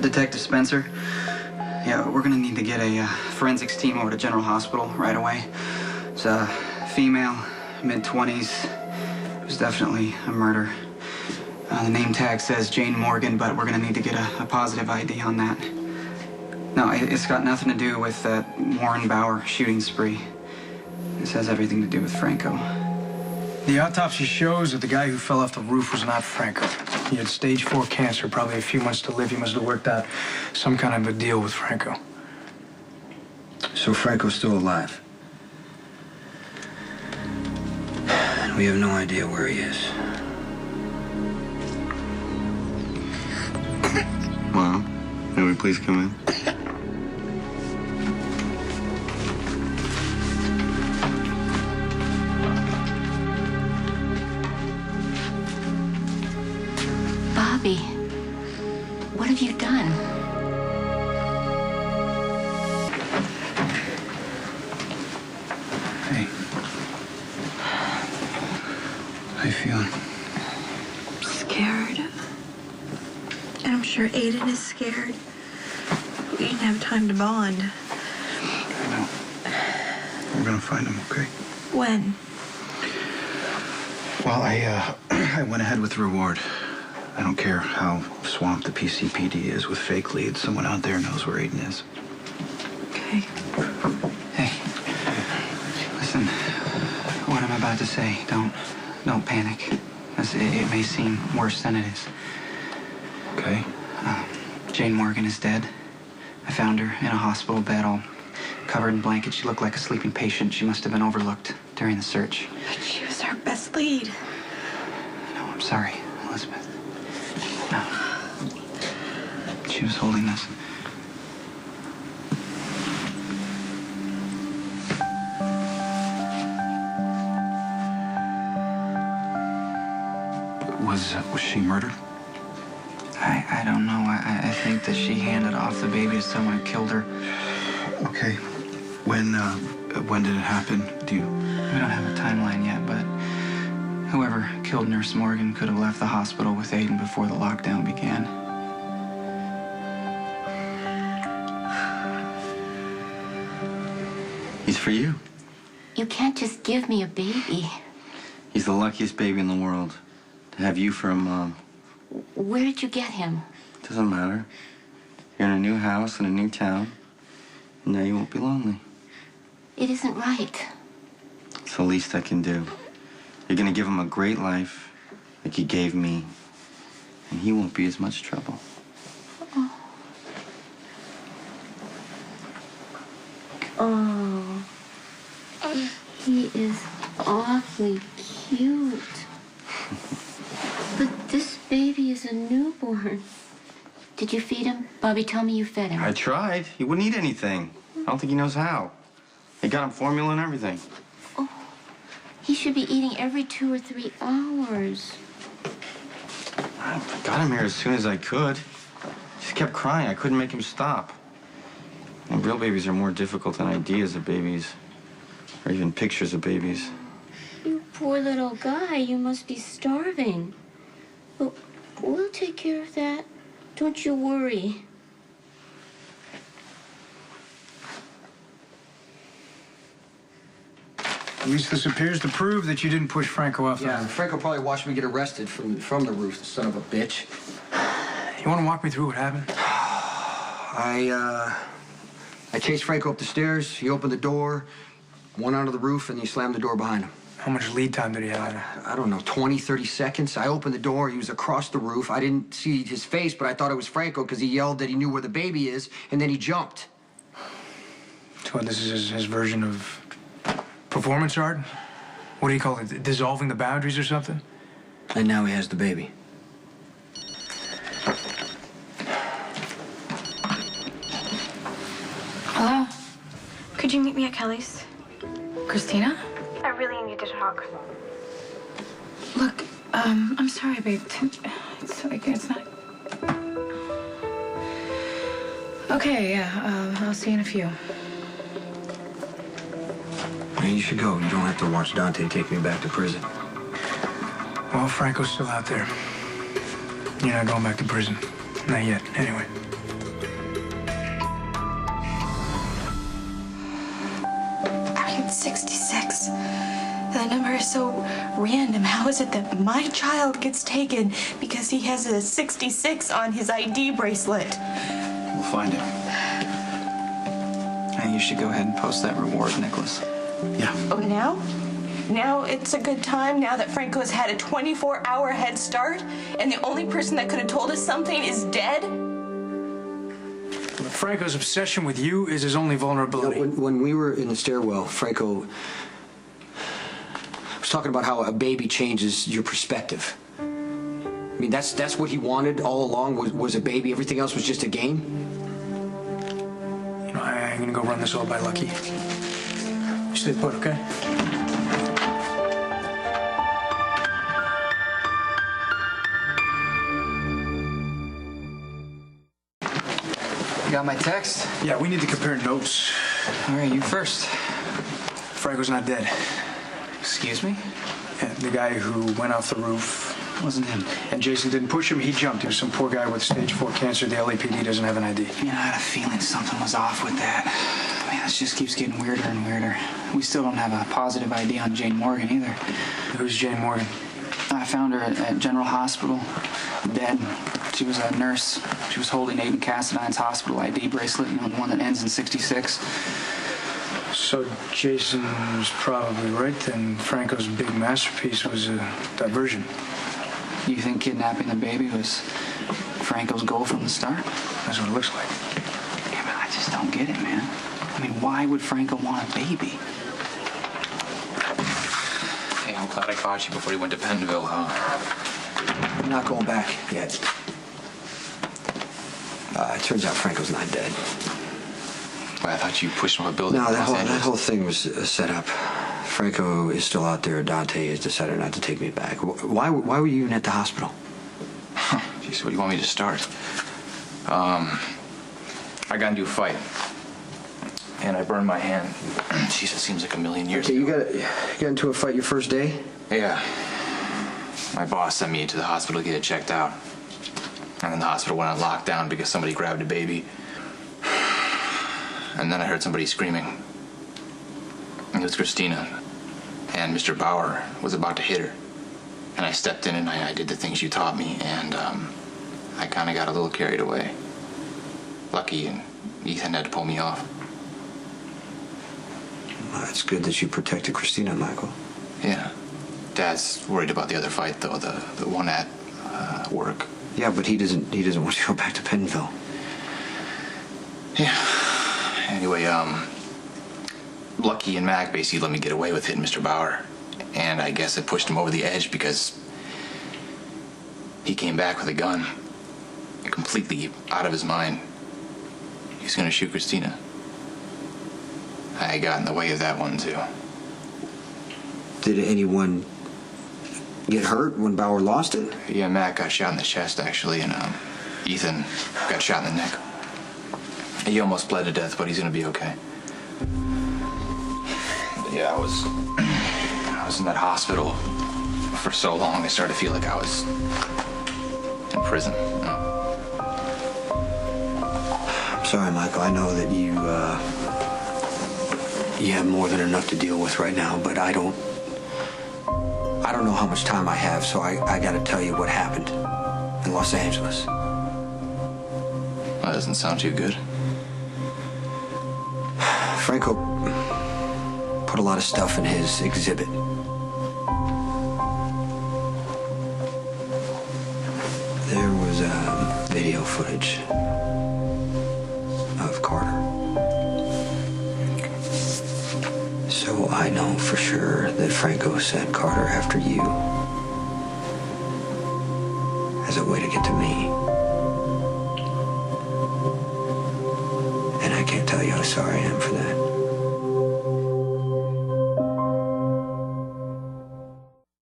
Detective Spencer. Yeah, we're gonna need to get a forensics team over to General Hospital right away. It's a female, mid-20s. It was definitely a murder. The name tag says Jane Morgan, but we're gonna need to get a positive ID on that. No, it's got nothing to do with that Warren Bauer shooting spree. This has everything to do with Franco. The autopsy shows that the guy who fell off the roof was not Franco. He had stage 4 cancer, probably a few months to live. He must have worked out some kind of a deal with Franco. So Franco's still alive? We have no idea where he is. Mom, may we please come in? Bobby, what have you done? Hey. How you feeling? Scared. And I'm sure Aiden is scared. We didn't have time to bond. I know. We're gonna find him, okay? When? Well, I went ahead with the reward. I don't care how swamped the PCPD is with fake leads. Someone out there knows where Aiden is. Okay. Hey, listen, what I'm about to say, don't panic. It may seem worse than it is. Okay. Jane Morgan is dead. I found her in a hospital bed, all covered in blankets. She looked like a sleeping patient. She must have been overlooked during the search. But she was our best lead. No, I'm sorry, Elizabeth. No. She was holding this. Was she murdered? I don't know. I think that she handed off the baby to someone who killed her. Okay. When did it happen? We don't have a timeline yet, but whoever killed Nurse Morgan could have left the hospital with Aiden before the lockdown began. He's for you. You can't just give me a baby. He's the luckiest baby in the world. To have you for a mom. Where did you get him? Doesn't matter. You're in a new house in a new town. And now you won't be lonely. It isn't right. It's the least I can do. You're gonna give him a great life, like you gave me. And he won't be as much trouble. Oh. He is awfully cute. But this baby is a newborn. Did you feed him? Bobby, tell me you fed him. I tried. He wouldn't eat anything. I don't think he knows how. They got him formula and everything. Oh, he should be eating every 2 or 3 hours. I got him here as soon as I could. He just kept crying. I couldn't make him stop. And real babies are more difficult than ideas of babies. Or even pictures of babies. You poor little guy. You must be starving. But we'll take care of that. Don't you worry. At least this appears to prove that you didn't push Franco off the Yeah, roof. Franco probably watched me get arrested from the roof, the son of a bitch. You want to walk me through what happened? I chased Franco up the stairs. He opened the door, went onto the roof, and he slammed the door behind him. How much lead time did he have? I don't know, 20, 30 seconds. I opened the door. He was across the roof. I didn't see his face, but I thought it was Franco because he yelled that he knew where the baby is, and then he jumped. So this is his version of performance art? What do you call it? Dissolving the boundaries or something? And now he has the baby. Hello? Could you meet me at Kelly's? Christina? I really need to talk. Look, I'm sorry, babe. It's not... Okay, yeah, I'll see you in a few. Man, you should go. You don't have to watch Dante take me back to prison. Well, Franco's still out there. You're not going back to prison. Not yet, anyway. 66. That number is so random. How is it that my child gets taken because he has a 66 on his ID bracelet? We'll find it. I think you should go ahead and post that reward, Nicholas. Yeah. Oh, now? Now it's a good time, now that Franco's had a 24-hour head start, and the only person that could have told us something is dead? Franco's obsession with you is his only vulnerability. You know, when we were in the stairwell, Franco was talking about how a baby changes your perspective. I mean, that's what he wanted all along, was a baby. Everything else was just a game. You know, I'm gonna go run this all by Lucky. You stay put, okay? You got my text? Yeah, we need to compare notes. All right, you first. Franco's not dead. Excuse me? Yeah, the guy who went off the roof. Wasn't him. And Jason didn't push him, he jumped. He was some poor guy with stage 4 cancer. The LAPD doesn't have an ID. You know, I had a feeling something was off with that. Man, this just keeps getting weirder and weirder. We still don't have a positive ID on Jane Morgan either. Who's Jane Morgan? I found her at General Hospital, dead. She was a nurse. She was holding Aiden Cassidyne's hospital ID bracelet, you know, the one that ends in 66. So Jason was probably right, then Franco's big masterpiece was a diversion. You think kidnapping the baby was Franco's goal from the start? That's what it looks like. Yeah, but I just don't get it, man. I mean, why would Franco want a baby? Hey, I'm glad I caught you before you went to Pentonville, huh? I'm not going back yet. It turns out Franco's not dead. Well, I thought you pushed him off a building No, in that Los Angeles. whole thing was a setup. Franco is still out there. Dante has decided not to take me back. Why were you even at the hospital? Jeez, what do you want me to start? I got into a fight. And I burned my hand. Jeez, it seems like a million years Okay, ago. you got into a fight your first day? Yeah. My boss sent me to the hospital to get it checked out. And then the hospital went on lockdown because somebody grabbed a baby. And then I heard somebody screaming. It was Christina. And Mr. Bauer was about to hit her. And I stepped in and I did the things you taught me, and I kind of got a little carried away. Lucky, and Ethan had to pull me off. Well, it's good that you protected Christina, Michael. Yeah. Dad's worried about the other fight, though, the one at work. Yeah, but he doesn't want you to go back to Pentonville. Yeah. Anyway, Lucky and Mac basically let me get away with hitting Mr. Bauer. And I guess it pushed him over the edge because he came back with a gun. Completely out of his mind. He's gonna shoot Christina. I got in the way of that one, too. Did anyone get hurt when Bauer lost it? Yeah, Mac got shot in the chest, actually, and Ethan got shot in the neck. He almost bled to death, but he's gonna be okay. But yeah, I was in that hospital for so long, I started to feel like I was in prison. You know? I'm sorry, Michael. I know that you have more than enough to deal with right now, but I don't know how much time I have, so I gotta tell you what happened in Los Angeles. That doesn't sound too good. Franco put a lot of stuff in his exhibit. There was video footage of Carter. So I know for sure that Franco sent Carter after you as a way to get to me. And I can't tell you how sorry I am for that.